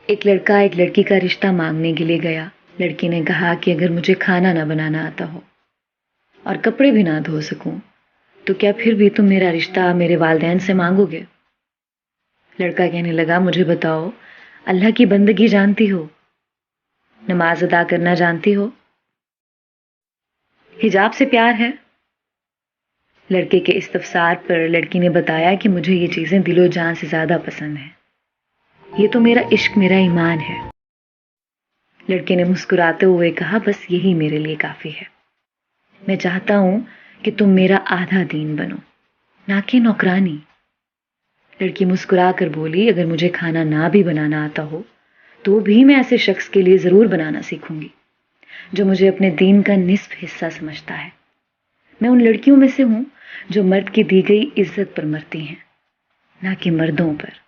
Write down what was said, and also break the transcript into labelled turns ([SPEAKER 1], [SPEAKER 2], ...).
[SPEAKER 1] ایک لڑکا ایک لڑکی کا رشتہ مانگنے کے لیے گیا۔ لڑکی نے کہا کہ اگر مجھے کھانا نہ بنانا آتا ہو اور کپڑے بھی نہ دھو سکوں تو کیا پھر بھی تم میرا رشتہ میرے والدین سے مانگو گے؟ لڑکا کہنے لگا، مجھے بتاؤ، اللہ کی بندگی جانتی ہو؟ نماز ادا کرنا جانتی ہو؟ حجاب سے پیار ہے؟ لڑکے کے استفسار پر لڑکی نے بتایا کہ مجھے یہ چیزیں دل و جان سے زیادہ پسند ہیں، یہ تو میرا عشق، میرا ایمان ہے۔ لڑکے نے مسکراتے ہوئے کہا، بس یہی میرے لیے کافی ہے۔ میں چاہتا ہوں کہ تم میرا آدھا دین بنو، نہ کہ نوکرانی۔ لڑکی مسکرا کر بولی، اگر مجھے کھانا نہ بھی بنانا آتا ہو تو بھی میں ایسے شخص کے لیے ضرور بنانا سیکھوں گی جو مجھے اپنے دین کا نصف حصہ سمجھتا ہے۔ میں ان لڑکیوں میں سے ہوں جو مرد کی دی گئی عزت پر مرتی ہیں، نہ کہ مردوں پر۔